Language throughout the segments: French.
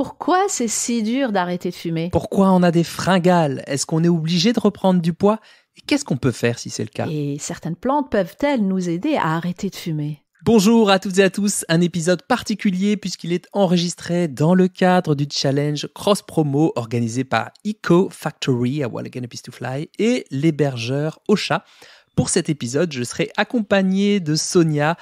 Pourquoi c'est si dur d'arrêter de fumer? Pourquoi on a des fringales? Est-ce qu'on est obligé de reprendre du poids? Et qu'est-ce qu'on peut faire si c'est le cas? Et certaines plantes peuvent-elles nous aider à arrêter de fumer? Bonjour à toutes et à tous, un épisode particulier puisqu'il est enregistré dans le cadre du challenge Cross Promo organisé par Eco Factory à Walligana-Pistufly et l'hébergeur Ocha. Pour cet épisode, je serai accompagné de Sonia,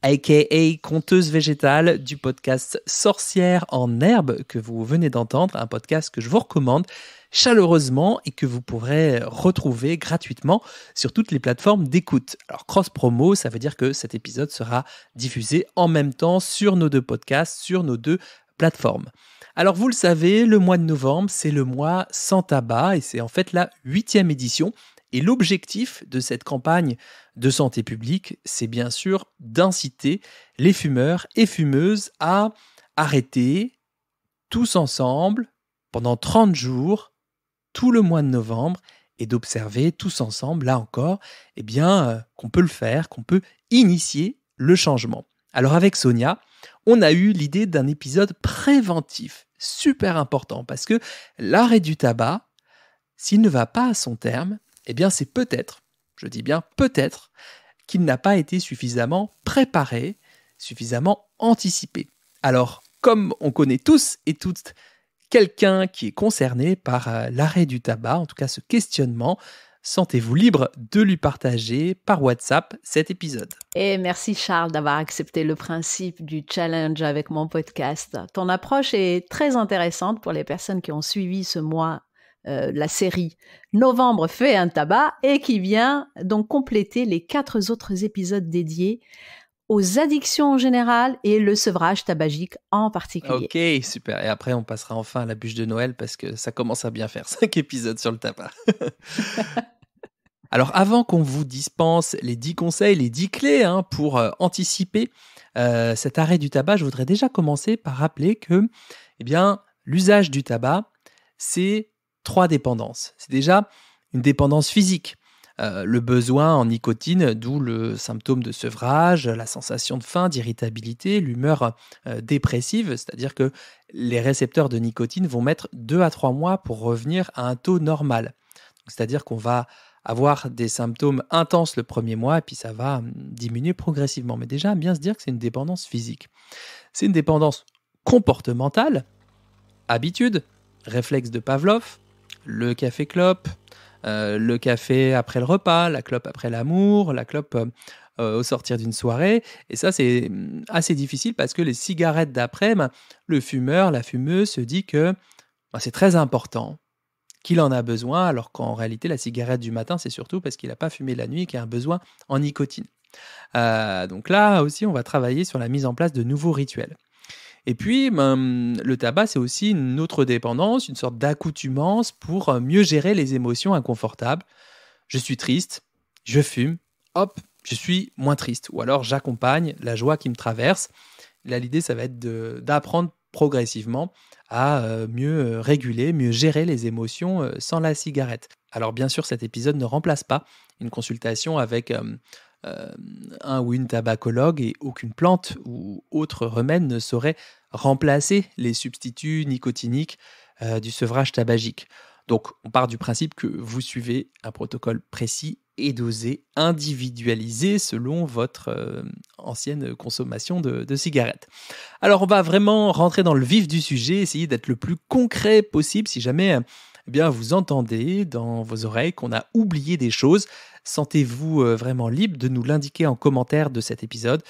aka conteuse végétale du podcast Sorcière en herbe que vous venez d'entendre, un podcast que je vous recommande chaleureusement et que vous pourrez retrouver gratuitement sur toutes les plateformes d'écoute. Alors cross promo, ça veut dire que cet épisode sera diffusé en même temps sur nos deux podcasts, sur nos deux plateformes. Alors vous le savez, le mois de novembre, c'est le mois sans tabac et c'est en fait la 8e édition. Et l'objectif de cette campagne de santé publique, c'est bien sûr d'inciter les fumeurs et fumeuses à arrêter tous ensemble pendant 30 jours, tout le mois de novembre, et d'observer tous ensemble, là encore, qu'on peut le faire, qu'on peut initier le changement. Alors avec Sonia, on a eu l'idée d'un épisode préventif, super important, parce que l'arrêt du tabac, s'il ne va pas à son terme, c'est peut-être, je dis bien peut-être, qu'il n'a pas été suffisamment préparé, suffisamment anticipé. Alors, comme on connaît tous et toutes quelqu'un qui est concerné par l'arrêt du tabac, en tout cas ce questionnement, sentez-vous libre de lui partager par WhatsApp cet épisode. Et merci Charles d'avoir accepté le principe du challenge avec mon podcast. Ton approche est très intéressante pour les personnes qui ont suivi ce mois la série Novembre fait un tabac et qui vient donc compléter les 4 autres épisodes dédiés aux addictions en général et le sevrage tabagique en particulier. Ok, super. Et après, on passera enfin à la bûche de Noël parce que ça commence à bien faire 5 épisodes sur le tabac. Alors, avant qu'on vous dispense les 10 conseils, les 10 clés pour anticiper cet arrêt du tabac, je voudrais déjà commencer par rappeler que l'usage du tabac, c'est 3 dépendances. C'est déjà une dépendance physique, le besoin en nicotine, d'où le symptôme de sevrage, la sensation de faim, d'irritabilité, l'humeur dépressive, c'est-à-dire que les récepteurs de nicotine vont mettre 2 à 3 mois pour revenir à un taux normal. C'est-à-dire qu'on va avoir des symptômes intenses le premier mois et puis ça va diminuer progressivement. Mais déjà, bien se dire que c'est une dépendance physique. C'est une dépendance comportementale, habitude, réflexe de Pavlov, le café-clope, le café après le repas, la clope après l'amour, la clope au sortir d'une soirée. Et ça, c'est assez difficile parce que les cigarettes d'après, le fumeur, la fumeuse se dit que c'est très important, qu'il en a besoin, alors qu'en réalité, la cigarette du matin, c'est surtout parce qu'il n'a pas fumé la nuit et qu'il a un besoin en nicotine. Donc là aussi, on va travailler sur la mise en place de nouveaux rituels. Et puis, le tabac, c'est aussi une autre dépendance, une sorte d'accoutumance pour mieux gérer les émotions inconfortables. Je suis triste, je fume, hop, je suis moins triste. Ou alors, j'accompagne la joie qui me traverse. Là, l'idée, ça va être d'apprendre progressivement à mieux réguler, mieux gérer les émotions sans la cigarette. Alors, bien sûr, cet épisode ne remplace pas une consultation avec un ou une tabacologue et aucune plante ou autre remède ne saurait remplacer les substituts nicotiniques du sevrage tabagique. Donc, on part du principe que vous suivez un protocole précis et dosé, individualisé selon votre ancienne consommation de cigarettes. Alors, on va vraiment rentrer dans le vif du sujet, essayer d'être le plus concret possible si jamais vous entendez dans vos oreilles qu'on a oublié des choses. Sentez-vous vraiment libre de nous l'indiquer en commentaire de cet épisode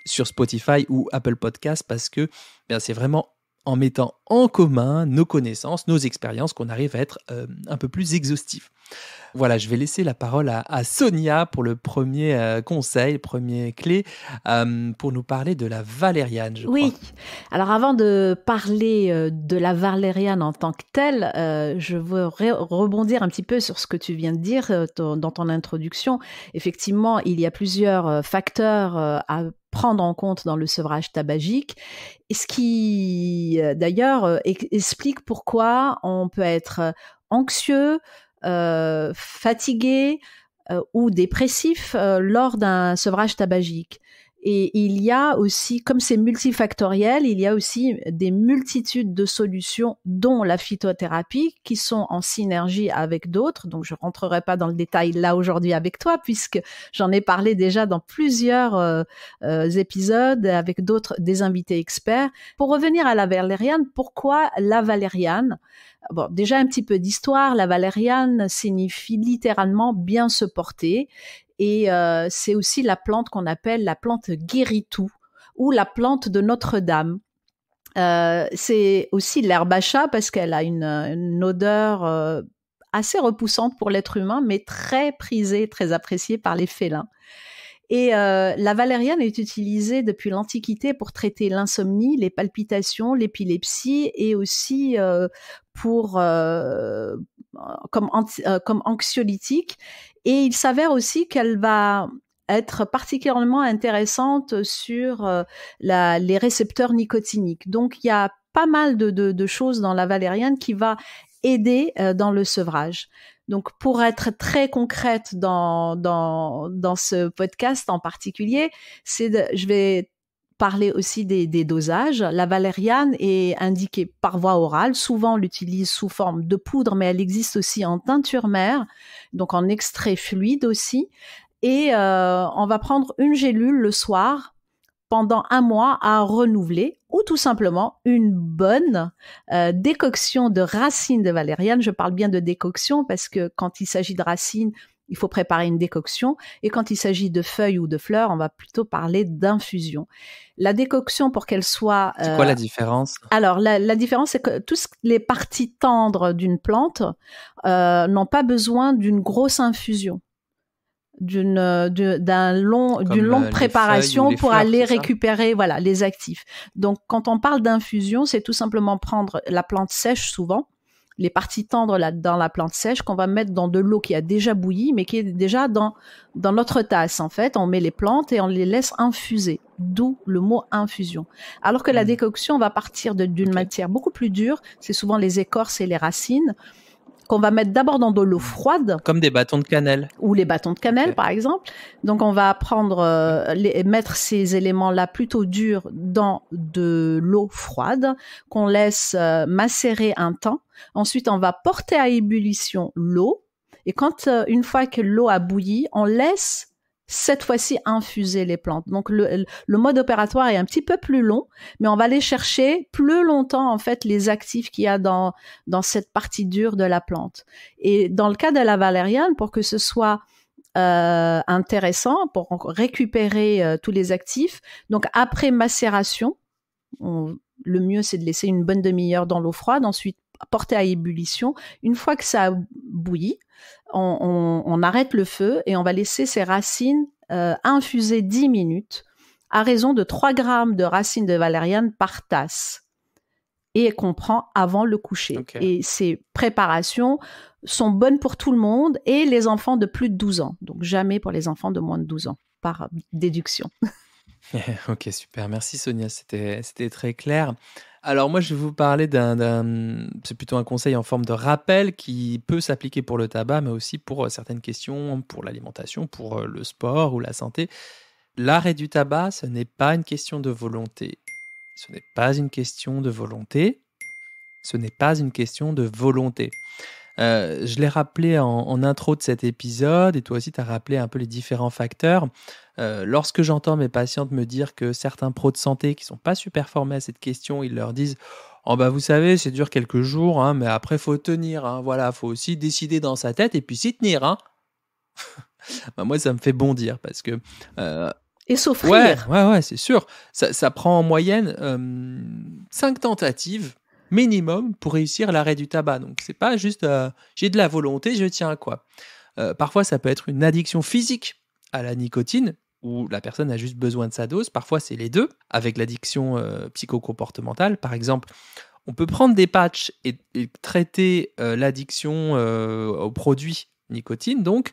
sur Spotify ou Apple Podcast parce que c'est vraiment en mettant en commun nos connaissances, nos expériences qu'on arrive à être un peu plus exhaustif. Voilà, je vais laisser la parole à Sonia pour le premier conseil, premier clé, pour nous parler de la valériane, je crois. Oui, alors avant de parler de la valériane en tant que telle, je veux rebondir un petit peu sur ce que tu viens de dire dans ton introduction. Effectivement, il y a plusieurs facteurs à prendre en compte dans le sevrage tabagique, et ce qui d'ailleurs explique pourquoi on peut être anxieux, fatigué ou dépressif lors d'un sevrage tabagique. Et il y a aussi, comme c'est multifactoriel, il y a aussi des multitudes de solutions, dont la phytothérapie, qui sont en synergie avec d'autres. Donc, je rentrerai pas dans le détail là aujourd'hui avec toi, puisque j'en ai parlé déjà dans plusieurs épisodes avec des invités experts. Pour revenir à la valériane, pourquoi la valériane? Bon, déjà un petit peu d'histoire. La valériane signifie littéralement bien se porter. Et c'est aussi la plante qu'on appelle la plante guérit-tout ou la plante de Notre-Dame. C'est aussi l'herbe à chat parce qu'elle a une odeur assez repoussante pour l'être humain, mais très prisée, très appréciée par les félins. Et la valériane est utilisée depuis l'Antiquité pour traiter l'insomnie, les palpitations, l'épilepsie et aussi comme anxiolytique. Et il s'avère aussi qu'elle va être particulièrement intéressante sur les récepteurs nicotiniques. Donc, il y a pas mal de choses dans la valériane qui va aider dans le sevrage. Donc, pour être très concrète dans ce podcast en particulier, je vais parler aussi des dosages. La valériane est indiquée par voie orale. Souvent, on l'utilise sous forme de poudre, mais elle existe aussi en teinture mère, donc en extrait fluide aussi. Et on va prendre une gélule le soir pendant 1 mois à renouveler, ou tout simplement une bonne décoction de racines de valériane. Je parle bien de décoction parce que quand il s'agit de racines, il faut préparer une décoction, et quand il s'agit de feuilles ou de fleurs, on va plutôt parler d'infusion. La décoction, pour qu'elle soit... C'est quoi la différence? Alors, la différence, c'est que toutes les parties tendres d'une plante n'ont pas besoin d'une grosse infusion, d'une longue préparation pour aller récupérer les actifs. Donc, quand on parle d'infusion, c'est tout simplement prendre la plante sèche souvent, les parties tendres dans la plante sèche qu'on va mettre dans de l'eau qui a déjà bouilli, mais qui est déjà dans notre tasse. En fait, on met les plantes et on les laisse infuser, d'où le mot infusion. Alors que la décoction va partir d'une matière beaucoup plus dure, c'est souvent les écorces et les racines, qu'on va mettre d'abord dans de l'eau froide. Comme des bâtons de cannelle. Ou les bâtons de cannelle, par exemple. Donc, on va mettre ces éléments-là plutôt durs dans de l'eau froide, qu'on laisse macérer un temps. Ensuite, on va porter à ébullition l'eau. Et une fois que l'eau a bouilli, on laisse cette fois-ci infuser les plantes. Donc, le mode opératoire est un petit peu plus long, mais on va aller chercher plus longtemps, en fait, les actifs qu'il y a dans cette partie dure de la plante. Et dans le cas de la valériane, pour que ce soit intéressant, pour récupérer tous les actifs, donc après macération, le mieux, c'est de laisser une bonne demi-heure dans l'eau froide, ensuite porter à ébullition. Une fois que ça a bouilli, on arrête le feu et on va laisser ces racines infuser 10 minutes à raison de 3 grammes de racines de valériane par tasse, et qu'on prend avant le coucher. Okay. Et ces préparations sont bonnes pour tout le monde et les enfants de plus de 12 ans. Donc jamais pour les enfants de moins de 12 ans, par déduction. Ok, super. Merci Sonia, c'était très clair. Alors moi, je vais vous parler c'est plutôt un conseil en forme de rappel qui peut s'appliquer pour le tabac, mais aussi pour certaines questions, pour l'alimentation, pour le sport ou la santé. L'arrêt du tabac, ce n'est pas une question de volonté. Ce n'est pas une question de volonté. Ce n'est pas une question de volonté. Je l'ai rappelé en intro de cet épisode, et toi aussi tu as rappelé un peu les différents facteurs. Lorsque j'entends mes patientes me dire que certains pros de santé qui ne sont pas super formés à cette question, ils leur disent « Oh bah vous savez, c'est dur quelques jours, hein, mais après faut tenir, hein, voilà, faut aussi décider dans sa tête et puis s'y tenir. Hein. » Bah, moi ça me fait bondir parce que... Et s'offrir. Ouais, c'est sûr. Ça prend en moyenne 5 tentatives minimum pour réussir l'arrêt du tabac. Donc, c'est pas juste j'ai de la volonté, je tiens à quoi. Parfois, ça peut être une addiction physique à la nicotine, où la personne a juste besoin de sa dose. Parfois, c'est les deux, avec l'addiction psychocomportementale. Par exemple, on peut prendre des patchs et traiter l'addiction aux produits nicotine, donc,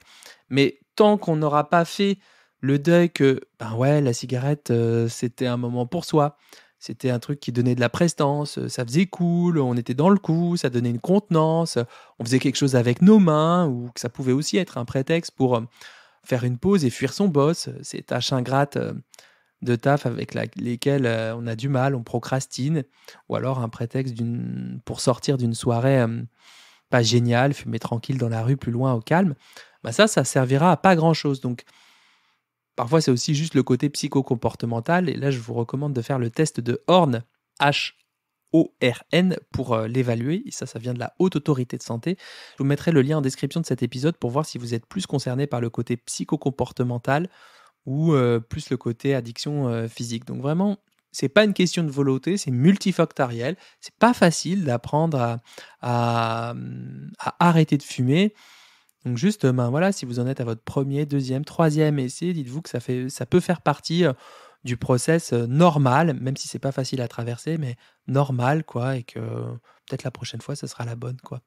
mais tant qu'on n'aura pas fait le deuil que, la cigarette, c'était un moment pour soi. C'était un truc qui donnait de la prestance, ça faisait cool, on était dans le coup, ça donnait une contenance, on faisait quelque chose avec nos mains, ou que ça pouvait aussi être un prétexte pour faire une pause et fuir son boss, ces tâches ingrates de taf avec lesquels on a du mal, on procrastine, ou alors un prétexte pour sortir d'une soirée pas géniale, fumer tranquille dans la rue, plus loin, au calme, bah ça servira à pas grand-chose. Donc, parfois, c'est aussi juste le côté psychocomportemental. Et là, je vous recommande de faire le test de Horn, Horn, pour l'évaluer. Et ça vient de la Haute Autorité de Santé. Je vous mettrai le lien en description de cet épisode pour voir si vous êtes plus concerné par le côté psychocomportemental ou plus le côté addiction physique. Donc vraiment, c'est pas une question de volonté, c'est multifactoriel. C'est pas facile d'apprendre à arrêter de fumer. Donc juste, voilà, si vous en êtes à votre premier, deuxième, troisième essai, dites-vous que ça peut faire partie du process normal, même si c'est pas facile à traverser, mais normal, quoi, et que peut-être la prochaine fois, ce sera la bonne, quoi.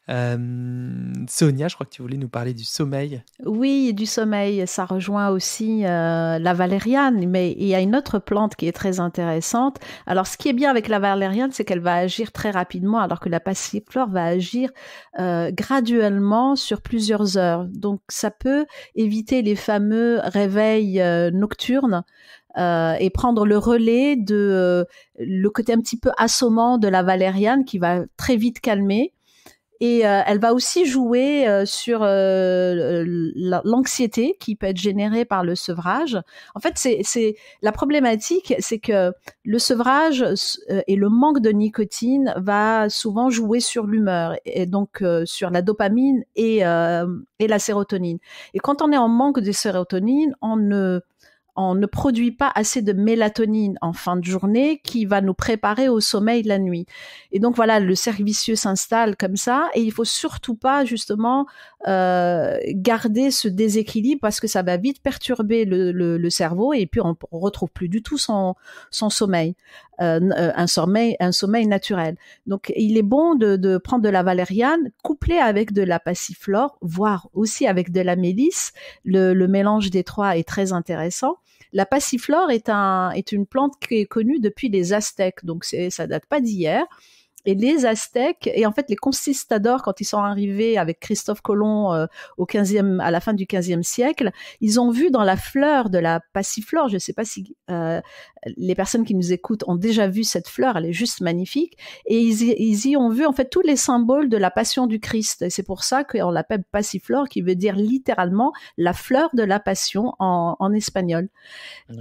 Sonia, je crois que tu voulais nous parler du sommeil. Oui, du sommeil, ça rejoint aussi la valériane, mais il y a une autre plante qui est très intéressante. Alors, ce qui est bien avec la valériane, c'est qu'elle va agir très rapidement, alors que la passiflore va agir graduellement sur plusieurs heures. Donc, ça peut éviter les fameux réveils nocturnes et prendre le relais de le côté un petit peu assommant de la valériane qui va très vite calmer. Et elle va aussi jouer sur l'anxiété qui peut être générée par le sevrage. En fait, c'est la problématique, c'est que le sevrage et le manque de nicotine va souvent jouer sur l'humeur et donc sur la dopamine et la sérotonine. Et quand on est en manque de sérotonine, on ne produit pas assez de mélatonine en fin de journée qui va nous préparer au sommeil la nuit. Et donc voilà, le cercle vicieux s'installe comme ça et il faut surtout pas justement garder ce déséquilibre parce que ça va vite perturber le cerveau et puis on retrouve plus du tout son sommeil. Un sommeil naturel. Donc, il est bon de prendre de la valériane couplée avec de la passiflore, voire aussi avec de la mélisse. Le mélange des trois est très intéressant. La passiflore est une plante qui est connue depuis les Aztèques, donc ça date pas d'hier. Et les Aztèques, et en fait les conquistadors, quand ils sont arrivés avec Christophe Colomb à la fin du XVe siècle, ils ont vu dans la fleur de la passiflore, je ne sais pas si les personnes qui nous écoutent ont déjà vu cette fleur, elle est juste magnifique, et ils y ont vu en fait tous les symboles de la passion du Christ. Et c'est pour ça qu'on l'appelle passiflore, qui veut dire littéralement la fleur de la passion en espagnol.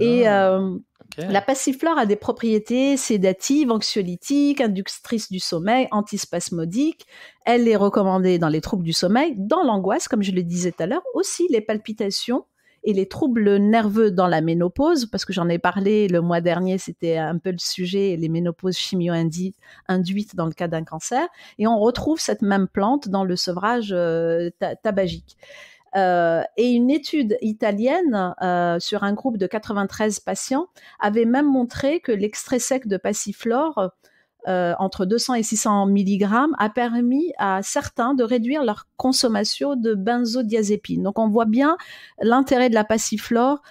Et okay. La passiflore a des propriétés sédatives, anxiolytiques, inductrices du sommeil, antispasmodiques. Elle est recommandée dans les troubles du sommeil, dans l'angoisse, comme je le disais tout à l'heure, aussi les palpitations et les troubles nerveux dans la ménopause, parce que j'en ai parlé le mois dernier, c'était un peu le sujet, les ménopauses chimio-induites dans le cas d'un cancer. Et on retrouve cette même plante dans le sevrage tabagique. Et une étude italienne sur un groupe de 93 patients avait même montré que l'extrait sec de passiflore entre 200 et 600 mg a permis à certains de réduire leur consommation de benzodiazépines. Donc on voit bien l'intérêt de la passiflore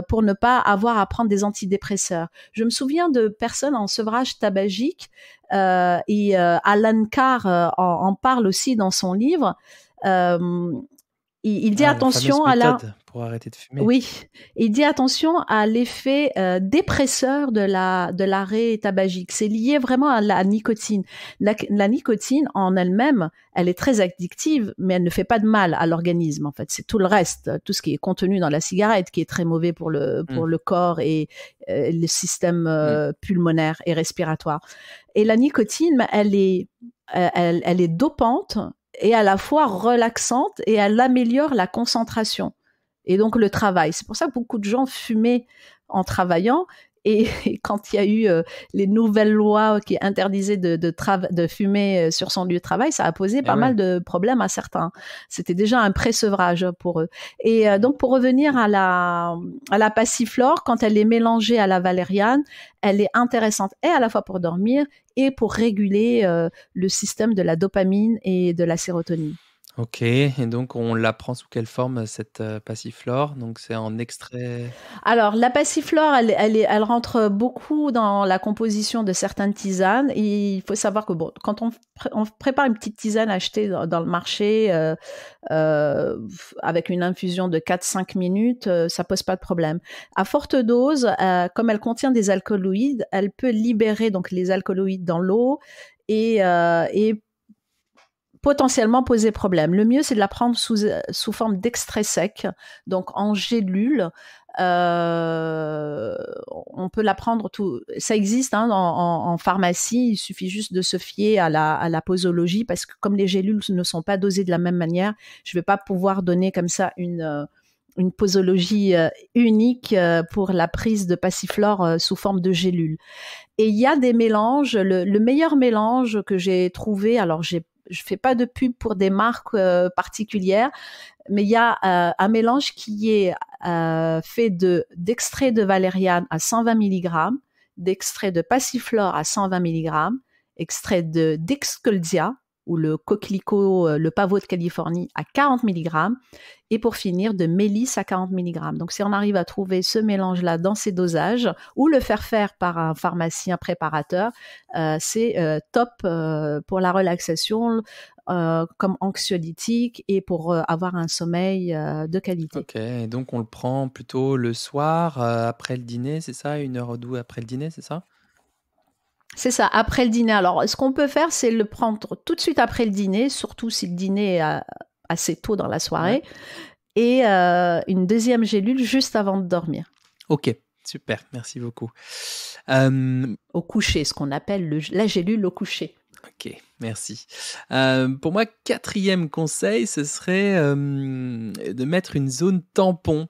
pour ne pas avoir à prendre des antidépresseurs. Je me souviens de personnes en sevrage tabagique et Alan Carr en parle aussi dans son livre. Il dit attention à pour arrêter de fumer. Oui, il dit attention à l'effet dépresseur de l'arrêt tabagique. C'est lié vraiment à la nicotine. La nicotine en elle-même, elle est très addictive, mais elle ne fait pas de mal à l'organisme. En fait, c'est tout le reste, tout ce qui est contenu dans la cigarette qui est très mauvais pour le corps et le système pulmonaire et respiratoire. Et la nicotine, elle est dopante et à la fois relaxante et elle améliore la concentration et donc le travail. C'est pour ça que beaucoup de gens fumaient en travaillant et quand il y a eu les nouvelles lois qui interdisaient de fumer sur son lieu de travail, ça a posé pas mal de problèmes à certains. C'était déjà un pré-sevrage pour eux. Et donc pour revenir à la passiflore, quand elle est mélangée à la valériane, elle est intéressante et à la fois pour dormir et pour réguler le système de la dopamine et de la sérotonine. Ok, et donc on la prend sous quelle forme cette passiflore? Donc c'est en extrait. Alors, la passiflore, elle rentre beaucoup dans la composition de certaines tisanes. Et il faut savoir que bon, quand on prépare une petite tisane achetée dans le marché euh, avec une infusion de 4-5 minutes, ça pose pas de problème. À forte dose, comme elle contient des alcaloïdes, elle peut libérer donc les alcaloïdes dans l'eau et potentiellement poser problème. Le mieux, c'est de la prendre sous forme d'extrait sec, donc en gélule. On peut la prendre tout. Ça existe en pharmacie. Il suffit juste de se fier à la posologie parce que comme les gélules ne sont pas dosées de la même manière, je ne vais pas pouvoir donner comme ça une posologie unique pour la prise de passiflore sous forme de gélule. Et il y a des mélanges. Le meilleur mélange que j'ai trouvé, alors je fais pas de pub pour des marques particulières, mais il y a un mélange qui est fait d'extrait de valériane à 120 mg, d'extrait de passiflore à 120 mg, extrait de d'Excoldia ou le coquelicot, le pavot de Californie à 40 mg, et pour finir de mélisse à 40 mg. Donc si on arrive à trouver ce mélange-là dans ces dosages ou le faire par un pharmacien préparateur, c'est top pour la relaxation, comme anxiolytique et pour avoir un sommeil de qualité. Ok, et donc on le prend plutôt le soir, après le dîner, c'est ça? 1 heure ou deux après le dîner, c'est ça? C'est ça, après le dîner. Alors, ce qu'on peut faire, c'est le prendre tout de suite après le dîner, surtout si le dîner est assez tôt dans la Ouais. soirée, et une deuxième gélule juste avant de dormir, Ok, super, merci beaucoup. Euh, au coucher, ce qu'on appelle la gélule au coucher. ok, merci. Pour moi, quatrième conseil, ce serait de mettre une zone tampon.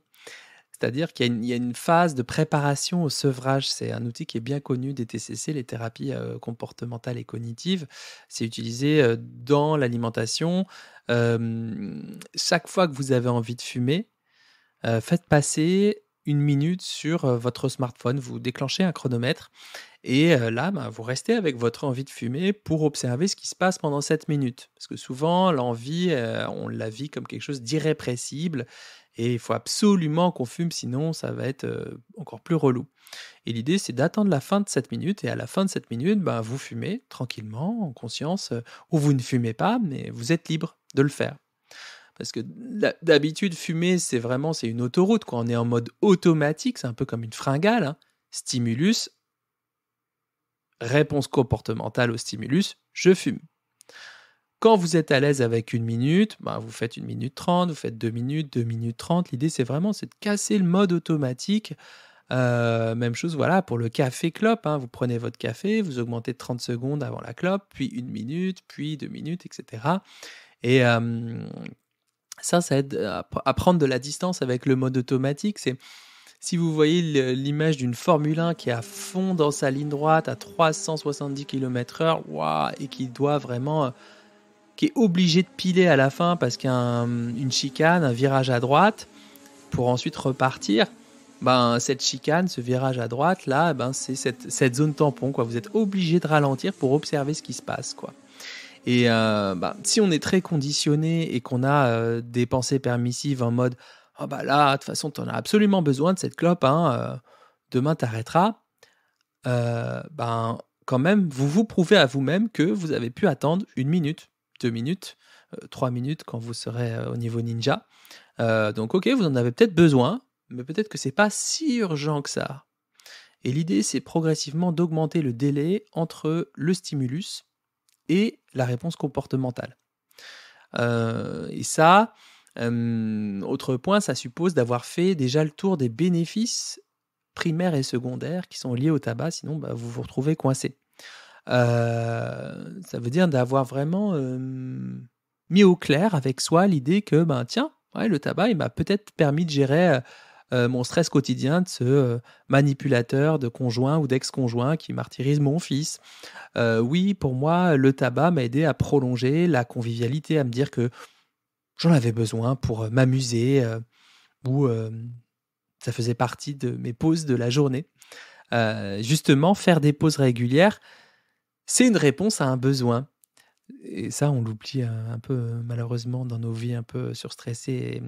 C'est-à-dire qu'il y a une phase de préparation au sevrage. C'est un outil qui est bien connu des TCC, les thérapies comportementales et cognitives. C'est utilisé dans l'alimentation. Chaque fois que vous avez envie de fumer, faites passer 1 minute sur votre smartphone. Vous déclenchez un chronomètre et là, ben, vous restez avec votre envie de fumer pour observer ce qui se passe pendant 7 minutes. Parce que souvent, l'envie, on la vit comme quelque chose d'irrépressible et il faut absolument qu'on fume, sinon ça va être encore plus relou. Et l'idée, c'est d'attendre la fin de 7 minutes et à la fin de 7 minutes, ben, vous fumez tranquillement, en conscience, ou vous ne fumez pas, mais vous êtes libre de le faire. Parce que d'habitude, fumer, c'est une autoroute, quoi. On est en mode automatique, c'est un peu comme une fringale, hein. Stimulus, réponse comportementale au stimulus, je fume. Quand vous êtes à l'aise avec 1 minute, ben vous faites 1 minute 30, vous faites 2 minutes, 2 minutes 30. L'idée, c'est de casser le mode automatique. Même chose, voilà, pour le café clope, hein. Vous prenez votre café, vous augmentez de 30 secondes avant la clope, puis 1 minute, puis 2 minutes, etc. Et ça aide à prendre de la distance avec le mode automatique. Si vous voyez l'image d'une Formule 1 qui est à fond dans sa ligne droite à 370 km/h, waouh, et qui doit vraiment, qui est obligé de piler à la fin parce qu'il y a une chicane, un virage à droite, pour ensuite repartir. Ben, cette chicane, ce virage à droite, là, ben, c'est cette zone tampon, quoi. Vous êtes obligé de ralentir pour observer ce qui se passe, quoi. Et ben, si on est très conditionné et qu'on a des pensées permissives en mode « Ah bah là, de toute façon, tu en as absolument besoin de cette clope, hein, demain t'arrêteras », ben, quand même, vous vous prouvez à vous-même que vous avez pu attendre 1 minute, 2 minutes, 3 minutes quand vous serez au niveau ninja. Donc ok, vous en avez peut-être besoin, mais peut-être que c'est pas si urgent que ça. Et l'idée, c'est progressivement d'augmenter le délai entre le stimulus et la réponse comportementale. Et ça, autre point, ça suppose d'avoir fait déjà le tour des bénéfices primaires et secondaires qui sont liés au tabac, sinon bah, vous vous retrouvez coincé. Ça veut dire d'avoir vraiment mis au clair avec soi l'idée que, ben, tiens, ouais, le tabac, il m'a peut-être permis de gérer mon stress quotidien de ce manipulateur de conjoint ou d'ex-conjoint qui martyrise mon fils. Oui, pour moi, le tabac m'a aidé à prolonger la convivialité, à me dire que j'en avais besoin pour m'amuser ou ça faisait partie de mes pauses de la journée. Justement, faire des pauses régulières, c'est une réponse à un besoin. Et ça, on l'oublie un peu malheureusement dans nos vies un peu surstressées et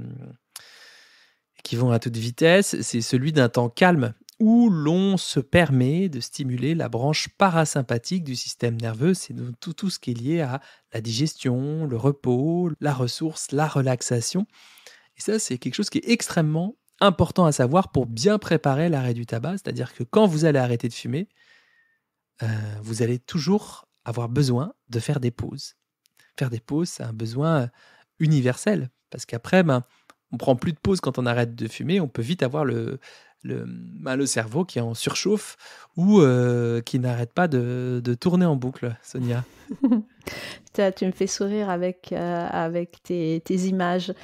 qui vont à toute vitesse. C'est celui d'un temps calme où l'on se permet de stimuler la branche parasympathique du système nerveux. C'est tout ce qui est lié à la digestion, le repos, la ressource, la relaxation. Et ça, c'est quelque chose qui est extrêmement important à savoir pour bien préparer l'arrêt du tabac. C'est-à-dire que quand vous allez arrêter de fumer, vous allez toujours avoir besoin de faire des pauses. Faire des pauses, c'est un besoin universel. Parce qu'après, on prend plus de pause quand on arrête de fumer. On peut vite avoir le cerveau qui est en surchauffe ou qui n'arrête pas de tourner en boucle, Sonia. Tu me fais sourire avec tes images.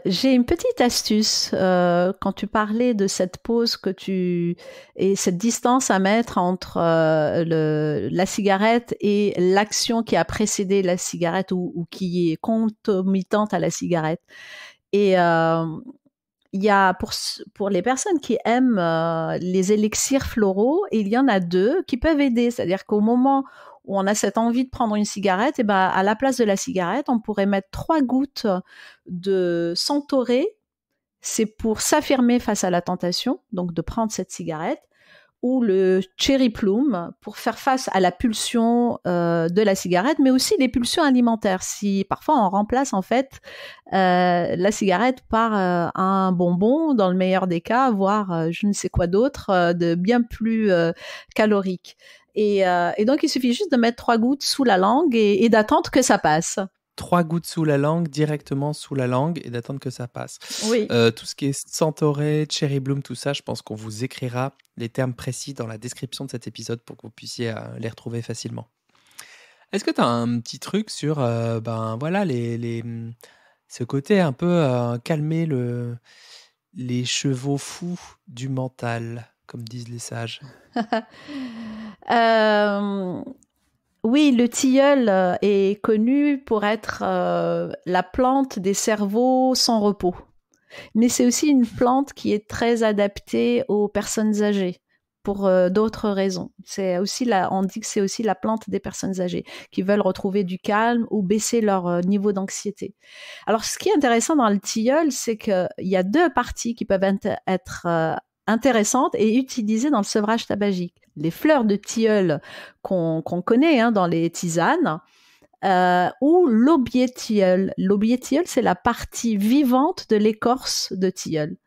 J'ai une petite astuce quand tu parlais de cette pause et cette distance à mettre entre la cigarette et l'action qui a précédé la cigarette ou qui est concomitante à la cigarette. Et il y a pour les personnes qui aiment les élixirs floraux, il y en a 2 qui peuvent aider. C'est-à-dire qu'au moment où on a cette envie de prendre une cigarette, et à la place de la cigarette, on pourrait mettre 3 gouttes de Santoré. C'est pour s'affirmer face à la tentation, donc de prendre cette cigarette, ou le Cherry Plum pour faire face à la pulsion de la cigarette, mais aussi les pulsions alimentaires. Si parfois on remplace en fait la cigarette par un bonbon, dans le meilleur des cas, voire je ne sais quoi d'autre, de bien plus calorique. Et donc il suffit juste de mettre 3 gouttes sous la langue et d'attendre que ça passe. 3 gouttes sous la langue, directement sous la langue, et d'attendre que ça passe. Oui. Tout ce qui est Santoré, Cherry Bloom, tout ça, je pense qu'on vous écrira les termes précis dans la description de cet épisode pour que vous puissiez les retrouver facilement. Est-ce que tu as un petit truc sur voilà, ce côté un peu calmer les chevaux fous du mental, comme disent les sages? Oui, le tilleul est connu pour être la plante des cerveaux sans repos. Mais c'est aussi une plante qui est très adaptée aux personnes âgées pour d'autres raisons. On dit que c'est aussi la plante des personnes âgées qui veulent retrouver du calme ou baisser leur niveau d'anxiété. Alors, ce qui est intéressant dans le tilleul, c'est qu'il y a 2 parties qui peuvent être intéressantes et utilisées dans le sevrage tabagique. Les fleurs de tilleul qu'on connaît dans les tisanes, ou l'aubier tilleul. L'aubier tilleul, c'est la partie vivante de l'écorce de tilleul.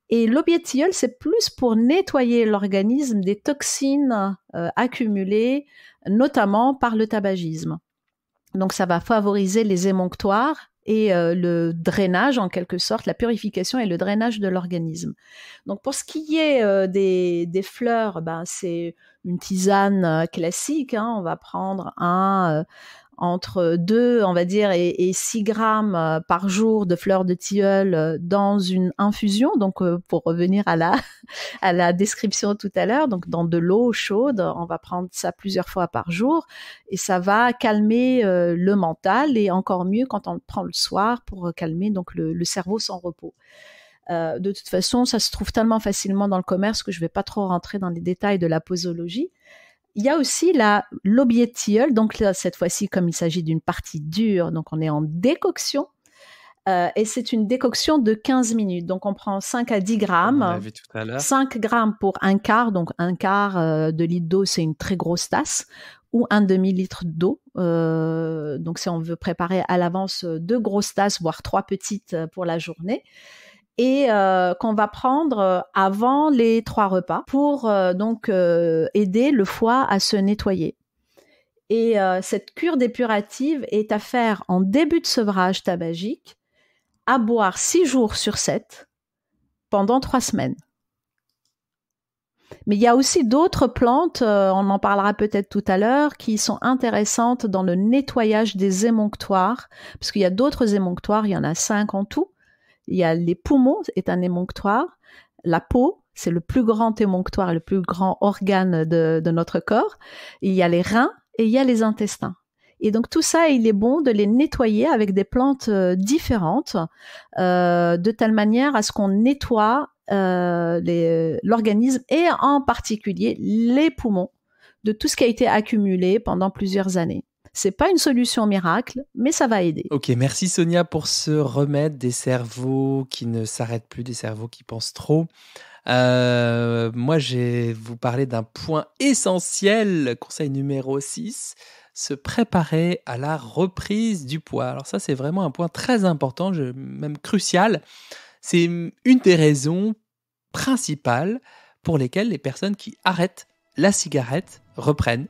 Et l'aubier tilleul, c'est plus pour nettoyer l'organisme des toxines accumulées, notamment par le tabagisme. Donc ça va favoriser les émonctoires et le drainage, en quelque sorte, la purification et le drainage de l'organisme. Donc pour ce qui est des fleurs, c'est une tisane classique. On va prendre entre 2, on va dire, et 6 grammes par jour de fleurs de tilleul dans une infusion. Donc, pour revenir à la description tout à l'heure, donc dans de l'eau chaude, on va prendre ça plusieurs fois par jour et ça va calmer le mental et encore mieux quand on le prend le soir pour calmer donc le cerveau sans repos. De toute façon, ça se trouve tellement facilement dans le commerce que je ne vais pas trop rentrer dans les détails de la posologie. Il y a aussi l'aubier tilleul, donc là, cette fois-ci, comme il s'agit d'une partie dure, donc on est en décoction, et c'est une décoction de 15 minutes. Donc on prend 5 à 10 grammes, on l'a vu tout à l'heure. 5 grammes pour un quart, donc un quart de litre d'eau, c'est une très grosse tasse, ou un demi-litre d'eau. Donc si on veut préparer à l'avance 2 grosses tasses, voire 3 petites pour la journée. Et qu'on va prendre avant les 3 repas pour aider le foie à se nettoyer. Et cette cure dépurative est à faire en début de sevrage tabagique, à boire 6 jours sur 7 pendant 3 semaines. Mais il y a aussi d'autres plantes, on en parlera peut-être tout à l'heure, qui sont intéressantes dans le nettoyage des émonctoires, parce qu'il y a d'autres émonctoires, il y en a 5 en tout. Il y a les poumons, c'est un émonctoire. La peau, c'est le plus grand émonctoire, le plus grand organe de notre corps. Il y a les reins et il y a les intestins. Et donc tout ça, il est bon de les nettoyer avec des plantes différentes, de telle manière à ce qu'on nettoie l'organisme et en particulier les poumons de tout ce qui a été accumulé pendant plusieurs années. C'est pas une solution miracle, mais ça va aider. Ok, merci Sonia pour ce remède des cerveaux qui ne s'arrêtent plus, des cerveaux qui pensent trop. Moi, je vais vous parler d'un point essentiel, conseil numéro 6, se préparer à la reprise du poids. Alors ça, c'est vraiment un point très important, même crucial. C'est une des raisons principales pour lesquelles les personnes qui arrêtent la cigarette reprennent.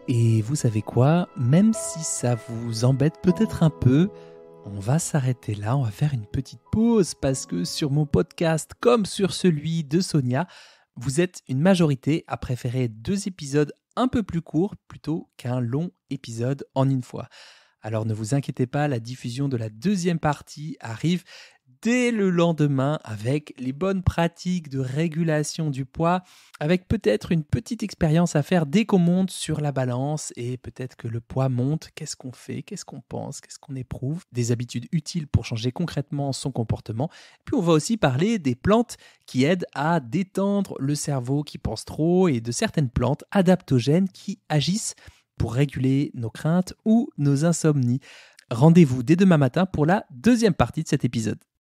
Et vous savez quoi? Même si ça vous embête peut-être un peu, on va s'arrêter là, on va faire une petite pause parce que sur mon podcast, comme sur celui de Sonia, vous êtes une majorité à préférer 2 épisodes un peu plus courts plutôt qu'un long épisode en une fois. Alors ne vous inquiétez pas, la diffusion de la 2e partie arrive dès le lendemain avec les bonnes pratiques de régulation du poids, avec peut-être une petite expérience à faire dès qu'on monte sur la balance et peut-être que le poids monte. Qu'est-ce qu'on fait? Qu'est-ce qu'on pense? Qu'est-ce qu'on éprouve? Des habitudes utiles pour changer concrètement son comportement. Puis on va aussi parler des plantes qui aident à détendre le cerveau qui pense trop et de certaines plantes adaptogènes qui agissent pour réguler nos craintes ou nos insomnies. Rendez-vous dès demain matin pour la 2e partie de cet épisode.